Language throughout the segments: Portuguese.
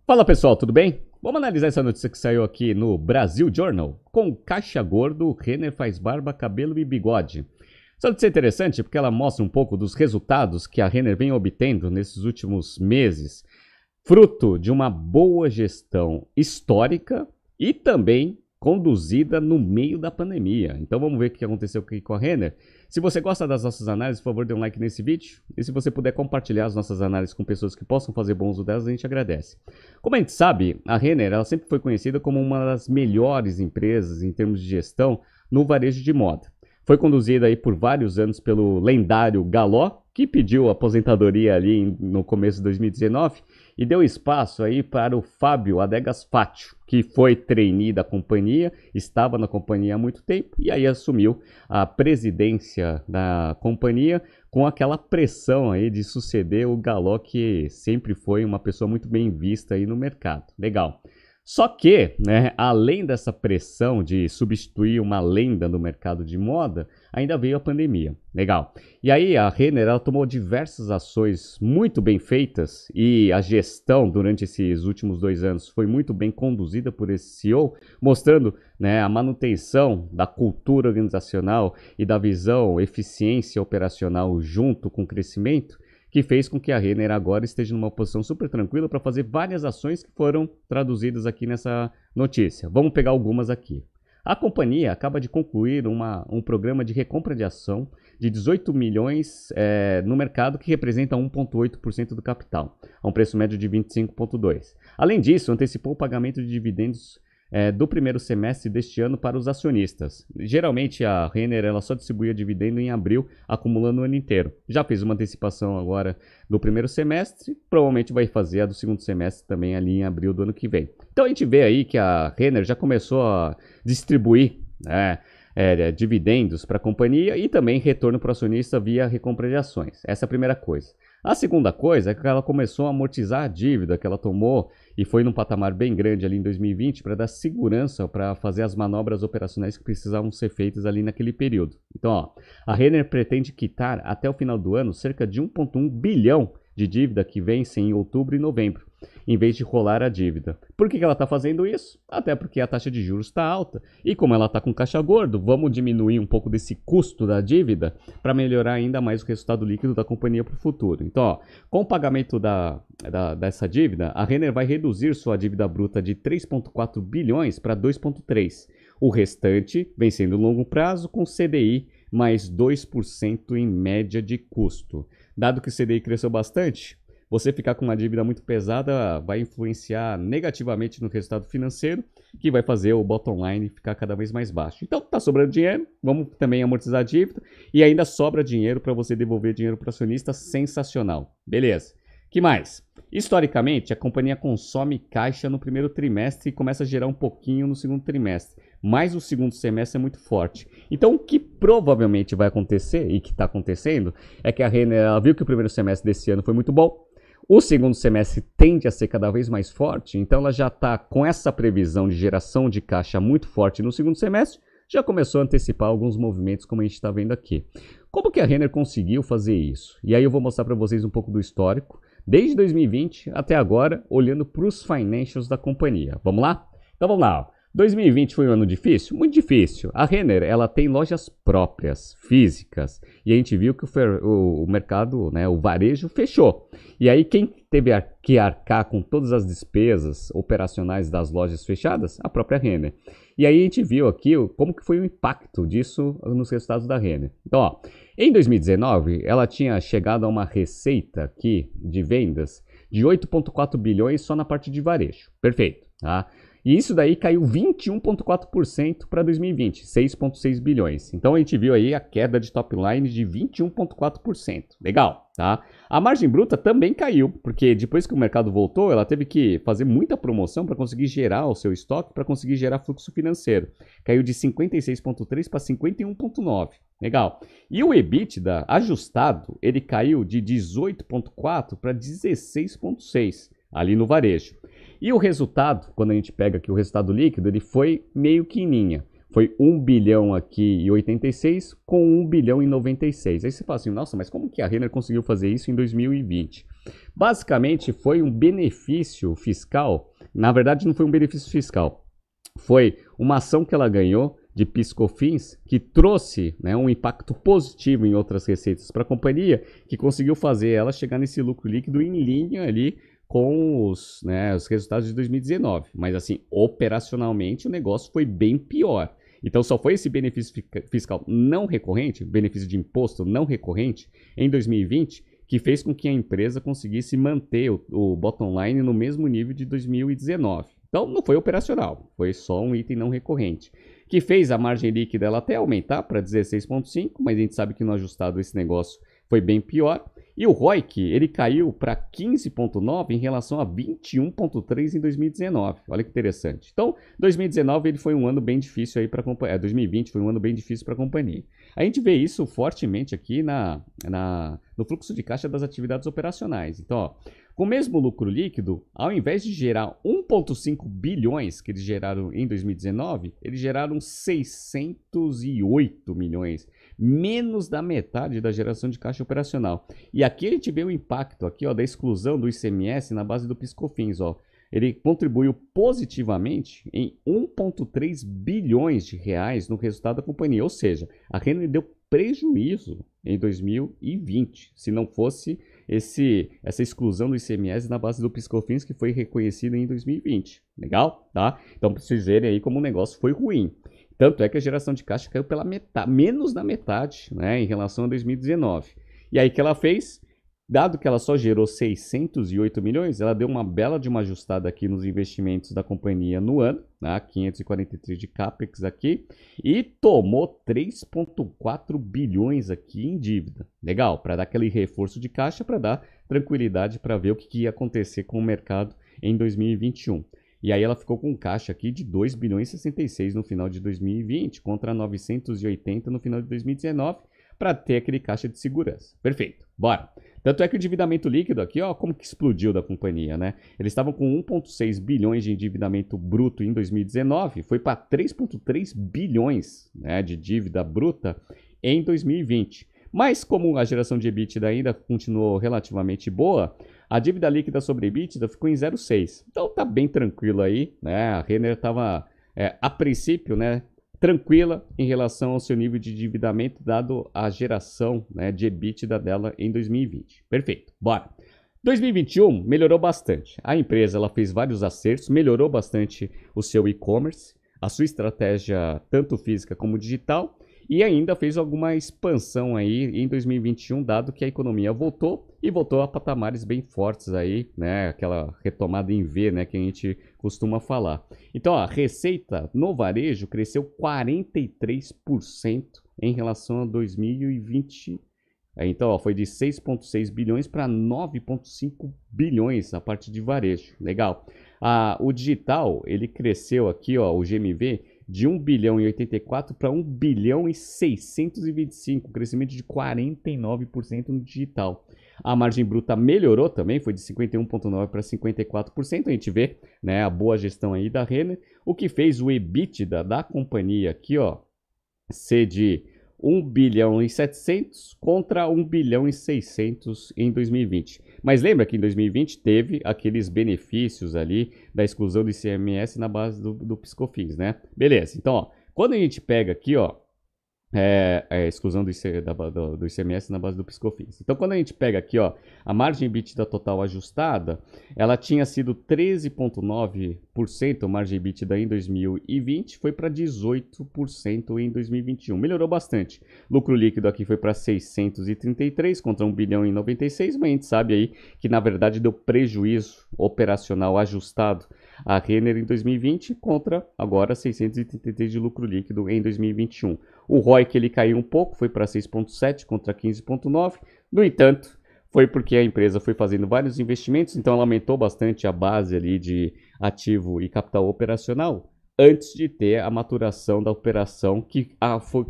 Fala pessoal, tudo bem? Vamos analisar essa notícia que saiu aqui no Brasil Journal. Com caixa gordo, Renner faz barba, cabelo e bigode. Essa notícia é interessante porque ela mostra um pouco dos resultados que a Renner vem obtendo nesses últimos meses, fruto de uma boa gestão histórica e também conduzida no meio da pandemia. Então vamos ver o que aconteceu aqui com a Renner. Se você gosta das nossas análises, por favor, dê um like nesse vídeo. E se você puder compartilhar as nossas análises com pessoas que possam fazer bom uso delas, a gente agradece. Como a gente sabe, a Renner ela sempre foi conhecida como uma das melhores empresas em termos de gestão no varejo de moda. Foi conduzida aí por vários anos pelo lendário Galó, que pediu aposentadoria ali no começo de 2019 e deu espaço aí para o Fábio Adegas Fátio, que foi trainee da companhia, estava na companhia há muito tempo e aí assumiu a presidência da companhia com aquela pressão aí de suceder o Galó, que sempre foi uma pessoa muito bem vista aí no mercado. Legal. Só que, né, além dessa pressão de substituir uma lenda no mercado de moda, ainda veio a pandemia. Legal. E aí a Renner ela tomou diversas ações muito bem feitas e a gestão durante esses últimos 2 anos foi muito bem conduzida por esse CEO, mostrando, né, a manutenção da cultura organizacional e da visão eficiência operacional junto com o crescimento, que fez com que a Renner agora esteja numa posição super tranquila para fazer várias ações que foram traduzidas aqui nessa notícia. Vamos pegar algumas aqui. A companhia acaba de concluir um programa de recompra de ação de 18 milhões no mercado, que representa 1,8% do capital, a um preço médio de 25,2. Além disso, antecipou o pagamento de dividendos do primeiro semestre deste ano para os acionistas. Geralmente a Renner ela só distribuía dividendo em abril, acumulando o ano inteiro. Já fez uma antecipação agora do primeiro semestre, provavelmente vai fazer a do segundo semestre também ali em abril do ano que vem. Então a gente vê aí que a Renner já começou a distribuir dividendos para a companhia e também retorno para o acionista via recompra de ações. Essa é a primeira coisa. A segunda coisa é que ela começou a amortizar a dívida que ela tomou e foi num patamar bem grande ali em 2020 para dar segurança para fazer as manobras operacionais que precisavam ser feitas ali naquele período. Então, ó, a Renner pretende quitar até o final do ano cerca de 1,1 bilhão de dívida que vence em outubro e novembro, em vez de rolar a dívida. Por que ela está fazendo isso? Até porque a taxa de juros está alta e como ela está com caixa gordo, vamos diminuir um pouco desse custo da dívida para melhorar ainda mais o resultado líquido da companhia para o futuro. Então, ó, com o pagamento dessa dívida, a Renner vai reduzir sua dívida bruta de 3,4 bilhões para 2,3. O restante vem sendo longo prazo com CDI mais 2% em média de custo. Dado que o CDI cresceu bastante, você ficar com uma dívida muito pesada vai influenciar negativamente no resultado financeiro, que vai fazer o bottom line ficar cada vez mais baixo. Então, tá sobrando dinheiro, vamos também amortizar a dívida e ainda sobra dinheiro para você devolver dinheiro para o acionista, sensacional. Beleza. Que mais? Historicamente, a companhia consome caixa no primeiro trimestre e começa a gerar um pouquinho no segundo trimestre, mas o segundo semestre é muito forte. Então, o que provavelmente vai acontecer e que está acontecendo é que a Renner viu que o primeiro semestre desse ano foi muito bom. O segundo semestre tende a ser cada vez mais forte, então ela já está com essa previsão de geração de caixa muito forte no segundo semestre, já começou a antecipar alguns movimentos como a gente está vendo aqui. Como que a Renner conseguiu fazer isso? E aí eu vou mostrar para vocês um pouco do histórico, desde 2020 até agora, olhando para os financials da companhia. Vamos lá? Então vamos lá. 2020 foi um ano difícil? Muito difícil. A Renner ela tem lojas próprias, físicas, e a gente viu que o mercado, né, o varejo fechou. E aí quem teve que arcar com todas as despesas operacionais das lojas fechadas? A própria Renner. E aí a gente viu aqui como que foi o impacto disso nos resultados da Renner. Então, ó, em 2019, ela tinha chegado a uma receita aqui de vendas de 8,4 bilhões só na parte de varejo. Perfeito, tá? E isso daí caiu 21,4% para 2020, 6,6 bilhões. Então a gente viu aí a queda de top line de 21,4%. Legal, tá? A margem bruta também caiu, porque depois que o mercado voltou, ela teve que fazer muita promoção para conseguir gerar o seu estoque, para conseguir gerar fluxo financeiro. Caiu de 56,3 para 51,9. Legal. E o EBITDA ajustado, ele caiu de 18,4 para 16,6 ali no varejo. E o resultado, quando a gente pega aqui o resultado líquido, ele foi meio que em linha. foi 1 bilhão aqui e 86 com 1 bilhão e 96. Aí você fala assim, nossa, mas como que a Renner conseguiu fazer isso em 2020? Basicamente foi um benefício fiscal, na verdade não foi um benefício fiscal, foi uma ação que ela ganhou de PIS/COFINS que trouxe, né, um impacto positivo em outras receitas para a companhia, que conseguiu fazer ela chegar nesse lucro líquido em linha ali com os, né, os resultados de 2019. Mas assim, operacionalmente o negócio foi bem pior. Então só foi esse benefício fiscal não recorrente, benefício de imposto não recorrente, em 2020, que fez com que a empresa conseguisse manter o bottom line no mesmo nível de 2019. Então não foi operacional, foi só um item não recorrente, que fez a margem líquida ela até aumentar para 16,5, mas a gente sabe que no ajustado esse negócio foi bem pior. E o ROIC, ele caiu para 15,9 em relação a 21,3 em 2019. Olha que interessante. Então, 2019 ele foi um ano bem difícil aí para a companhia. 2020 foi um ano bem difícil para a companhia. A gente vê isso fortemente aqui no fluxo de caixa das atividades operacionais. Então, ó, com o mesmo lucro líquido, ao invés de gerar 1,5 bilhões que eles geraram em 2019, eles geraram 608 milhões, menos da metade da geração de caixa operacional. E aqui a gente vê o impacto aqui, ó, da exclusão do ICMS na base do PIS/COFINS, ó. Ele contribuiu positivamente em 1,3 bilhões de reais no resultado da companhia, ou seja, a Renner deu prejuízo em 2020, se não fosse essa exclusão do ICMS na base do PIS/COFINS que foi reconhecida em 2020. Legal? Tá? Então, para vocês verem aí como o negócio foi ruim. Tanto é que a geração de caixa caiu pela metade, menos da metade, né, em relação a 2019. E aí o que ela fez? Dado que ela só gerou 608 milhões, ela deu uma bela de uma ajustada aqui nos investimentos da companhia no ano, né, 543 de CAPEX aqui, e tomou 3,4 bilhões aqui em dívida. Legal, para dar aquele reforço de caixa, para dar tranquilidade para ver o que ia acontecer com o mercado em 2021. E aí ela ficou com um caixa aqui de 2 bilhões e 66 no final de 2020, contra 980 no final de 2019, para ter aquele caixa de segurança. Perfeito, bora! Tanto é que o endividamento líquido aqui, ó, como que explodiu da companhia, né? Eles estavam com 1,6 bilhões de endividamento bruto em 2019, foi para 3,3 bilhões, né, de dívida bruta em 2020. Mas como a geração de EBITDA ainda continuou relativamente boa, a dívida líquida sobre EBITDA ficou em 0,6. Então tá bem tranquilo aí, né? A Renner estava, a princípio, né, tranquila em relação ao seu nível de endividamento, dado a geração, né, de EBITDA dela em 2020. Perfeito, bora! 2021 melhorou bastante. A empresa ela fez vários acertos, melhorou bastante o seu e-commerce, a sua estratégia tanto física como digital, e ainda fez alguma expansão aí em 2021, dado que a economia voltou e voltou a patamares bem fortes aí, né? Aquela retomada em V, né, que a gente costuma falar. Então, a receita no varejo cresceu 43% em relação a 2020. Então, ó, foi de 6,6 bilhões para 9,5 bilhões a parte de varejo. Legal. O digital, ele cresceu aqui, ó, o GMV, de 1 bilhão e 84 para 1 bilhão e 625, crescimento de 49% no digital. A margem bruta melhorou também, foi de 51,9% para 54%, a gente vê, né, a boa gestão aí da Renner, o que fez o EBITDA da companhia aqui, ó, ser de 1 bilhão e 700 contra 1 bilhão e 600 em 2020. Mas lembra que em 2020 teve aqueles benefícios ali da exclusão do ICMS na base do PIS/COFINS, né? Beleza, então, ó, quando a gente pega aqui, ó, a exclusão do ICMS na base do PIS/COFINS. Então, quando a gente pega aqui, ó, a margem EBITDA total ajustada, ela tinha sido 13,9% margem EBITDA em 2020, foi para 18% em 2021. Melhorou bastante. Lucro líquido aqui foi para 633 contra 1 bilhão e 96, mas a gente sabe aí que, na verdade, deu prejuízo operacional ajustado a Renner em 2020 contra agora 633 de lucro líquido em 2021. O ROIC ele caiu um pouco, foi para 6,7 contra 15,9. No entanto, foi porque a empresa foi fazendo vários investimentos, então ela aumentou bastante a base ali de ativo e capital operacional antes de ter a maturação da operação que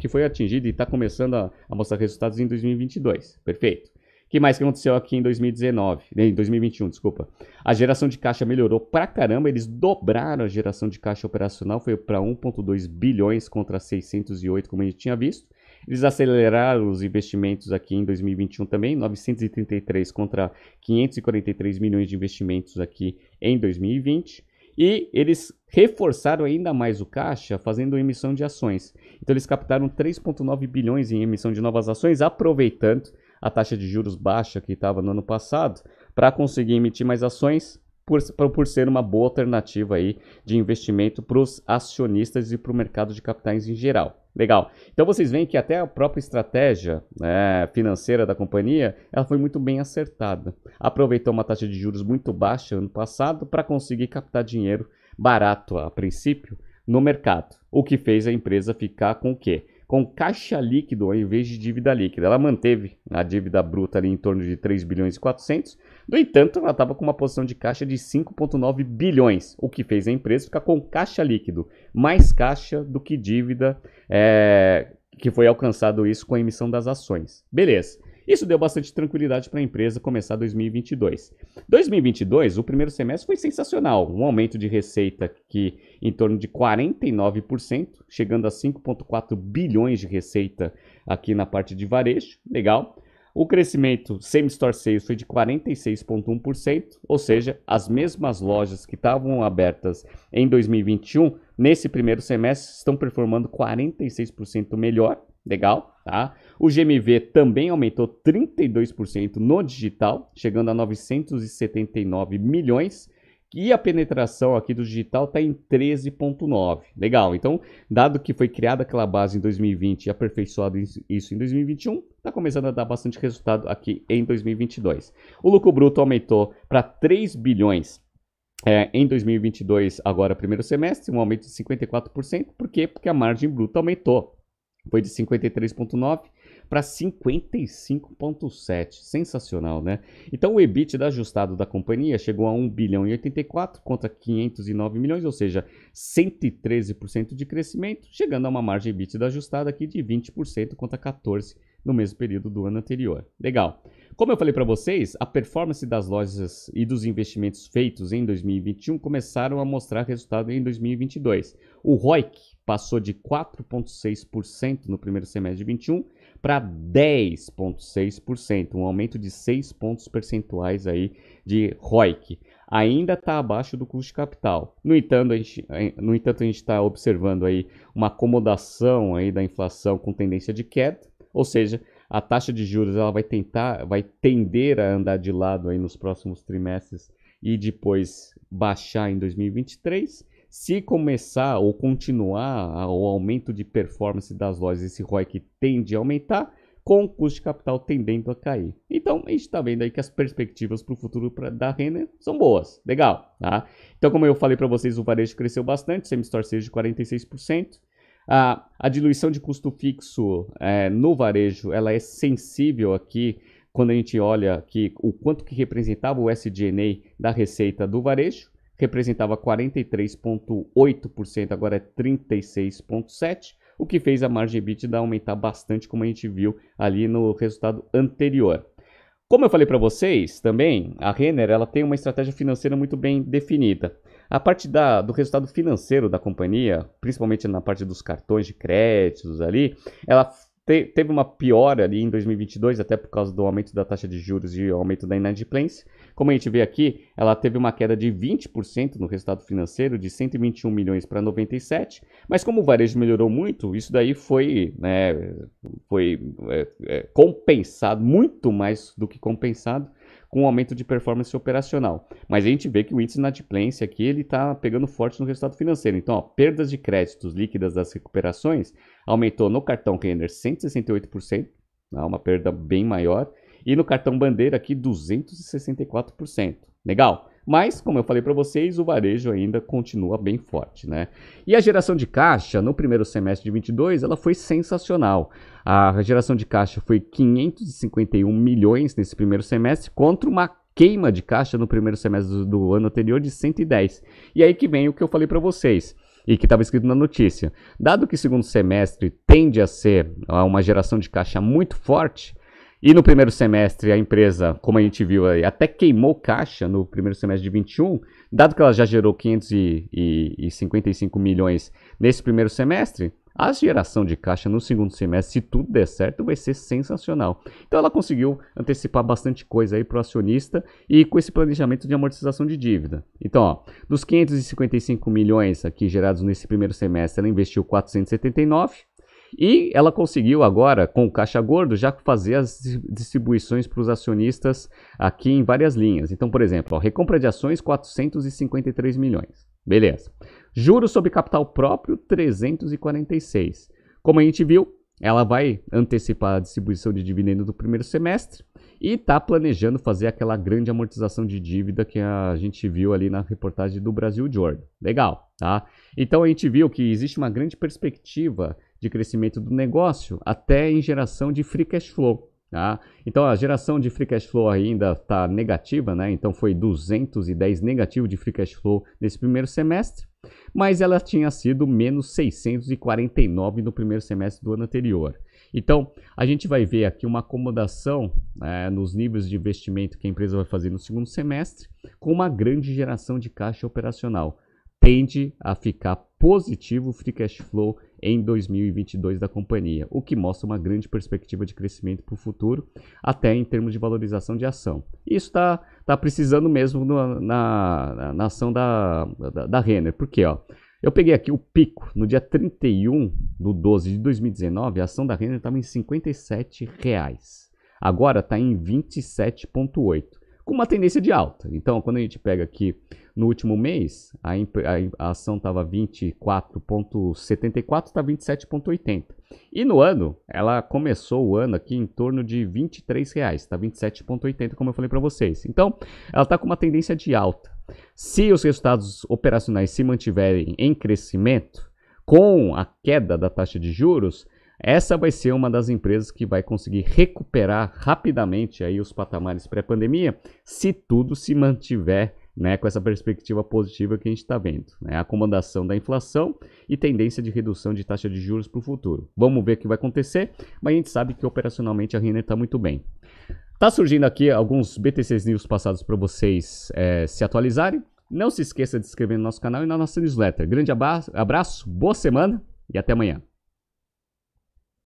foi atingida e está começando a mostrar resultados em 2022. Perfeito. O que mais que aconteceu aqui em 2021, desculpa. A geração de caixa melhorou pra caramba, eles dobraram a geração de caixa operacional, foi para 1,2 bilhões contra 608, como a gente tinha visto. Eles aceleraram os investimentos aqui em 2021 também, 933 contra 543 milhões de investimentos aqui em 2020. E eles reforçaram ainda mais o caixa fazendo emissão de ações. Então eles captaram 3,9 bilhões em emissão de novas ações, aproveitando a taxa de juros baixa que estava no ano passado, para conseguir emitir mais ações, por ser uma boa alternativa aí de investimento para os acionistas e para o mercado de capitais em geral. Legal. Então vocês veem que até a própria estratégia financeira da companhia, ela foi muito bem acertada. Aproveitou uma taxa de juros muito baixa ano passado para conseguir captar dinheiro barato a princípio no mercado. O que fez a empresa ficar com o quê? Com caixa líquido ao invés de dívida líquida. Ela manteve a dívida bruta ali em torno de 3 bilhões e 400. No entanto, ela estava com uma posição de caixa de 5,9 bilhões, o que fez a empresa ficar com caixa líquido, mais caixa do que dívida, que foi alcançado isso com a emissão das ações. Beleza. Isso deu bastante tranquilidade para a empresa começar 2022. 2022, o primeiro semestre foi sensacional, um aumento de receita aqui em torno de 49%, chegando a 5,4 bilhões de receita aqui na parte de varejo, legal. O crescimento same-store sales foi de 46,1%, ou seja, as mesmas lojas que estavam abertas em 2021, nesse primeiro semestre, estão performando 46% melhor, legal, tá? O GMV também aumentou 32% no digital, chegando a 979 milhões, e a penetração aqui do digital está em 13,9%. Legal, então, dado que foi criada aquela base em 2020 e aperfeiçoado isso em 2021, está começando a dar bastante resultado aqui em 2022. O lucro bruto aumentou para 3 bilhões em 2022, agora primeiro semestre, um aumento de 54%. Por quê? Porque a margem bruta aumentou. Foi de 53,9% para 55,7%. Sensacional, né? Então o EBITDA ajustado da companhia chegou a 1 bilhão e 84 contra 509 milhões, ou seja, 113% de crescimento, chegando a uma margem EBITDA ajustada aqui de 20% contra 14% no mesmo período do ano anterior. Legal. Como eu falei para vocês, a performance das lojas e dos investimentos feitos em 2021 começaram a mostrar resultado em 2022. O ROIC passou de 4,6% no primeiro semestre de 21 para 10,6%, um aumento de 6 pontos percentuais aí de ROIC. Ainda está abaixo do custo de capital. No entanto, a gente está observando aí uma acomodação aí da inflação com tendência de queda, ou seja, a taxa de juros ela vai tender a andar de lado aí nos próximos trimestres e depois baixar em 2023. Se começar ou continuar o aumento de performance das lojas, esse ROIC tende a aumentar, com o custo de capital tendendo a cair. Então, a gente está vendo aí que as perspectivas para o futuro da Renner são boas. Legal, tá? Então, como eu falei para vocês, o varejo cresceu bastante, same-store sales de 46%. A diluição de custo fixo no varejo, ela é sensível aqui, quando a gente olha aqui o quanto que representava o SG&A da receita do varejo. Representava 43,8%, agora é 36,7%, o que fez a margem EBITDA aumentar bastante, como a gente viu ali no resultado anterior. Como eu falei para vocês também, a Renner ela tem uma estratégia financeira muito bem definida. A parte do resultado financeiro da companhia, principalmente na parte dos cartões de créditos ali, ela teve uma piora ali em 2022, até por causa do aumento da taxa de juros e aumento da inadimplência. Como a gente vê aqui, ela teve uma queda de 20% no resultado financeiro, de 121 milhões para 97, mas como o varejo melhorou muito, isso daí foi compensado, muito mais do que compensado, com um aumento de performance operacional. Mas a gente vê que o índice de inadimplência aqui ele está pegando forte no resultado financeiro. Então, perdas de créditos líquidas das recuperações aumentou no cartão Renner 168%, uma perda bem maior, e no cartão Bandeira aqui 264%. Legal? Mas, como eu falei para vocês, o varejo ainda continua bem forte, né? E a geração de caixa no primeiro semestre de 22, ela foi sensacional. A geração de caixa foi 551 milhões nesse primeiro semestre, contra uma queima de caixa no primeiro semestre do ano anterior de 110. E aí que vem o que eu falei para vocês e que estava escrito na notícia. Dado que o segundo semestre tende a ser uma geração de caixa muito forte, E no primeiro semestre, a empresa, como a gente viu aí, até queimou caixa no primeiro semestre de 21, dado que ela já gerou 555 milhões nesse primeiro semestre, a geração de caixa no segundo semestre, se tudo der certo, vai ser sensacional. Então ela conseguiu antecipar bastante coisa aí para o acionista e com esse planejamento de amortização de dívida. Então, ó, dos 555 milhões aqui gerados nesse primeiro semestre, ela investiu 479. E ela conseguiu agora, com o caixa gordo, já fazer as distribuições para os acionistas aqui em várias linhas. Então, por exemplo, ó, recompra de ações, 453 milhões. Beleza. Juros sobre capital próprio, 346. Como a gente viu, ela vai antecipar a distribuição de dividendo do primeiro semestre e está planejando fazer aquela grande amortização de dívida que a gente viu ali na reportagem do Brasil Journal. Legal, tá? Então a gente viu que existe uma grande perspectiva de crescimento do negócio até em geração de free cash flow. Tá? Então a geração de free cash flow ainda está negativa, né? Então foi 210 negativo de free cash flow nesse primeiro semestre, mas ela tinha sido menos 649 no primeiro semestre do ano anterior. Então a gente vai ver aqui uma acomodação nos níveis de investimento que a empresa vai fazer no segundo semestre, com uma grande geração de caixa operacional. Tende a ficar positivo o free cash flow em 2022 da companhia, o que mostra uma grande perspectiva de crescimento para o futuro, até em termos de valorização de ação. Isso está precisando mesmo na ação da Renner, porque ó, eu peguei aqui o pico, no dia 31/12 de 2019, a ação da Renner estava em R$ 57, agora está em 27,8. Com uma tendência de alta. Então, quando a gente pega aqui no último mês, a ação estava 24,74, está 27,80. E no ano, ela começou o ano aqui em torno de R$ 23, está 27,80, como eu falei para vocês. Então, ela está com uma tendência de alta. Se os resultados operacionais se mantiverem em crescimento, com a queda da taxa de juros, essa vai ser uma das empresas que vai conseguir recuperar rapidamente aí os patamares pré-pandemia, se tudo se mantiver, né, com essa perspectiva positiva que a gente está vendo, né, acomodação da inflação e tendência de redução de taxa de juros para o futuro. Vamos ver o que vai acontecer, mas a gente sabe que operacionalmente a Renner está muito bem. Tá surgindo aqui alguns BTCs News passados para vocês se atualizarem. Não se esqueça de se inscrever no nosso canal e na nossa newsletter. Grande abraço, boa semana e até amanhã.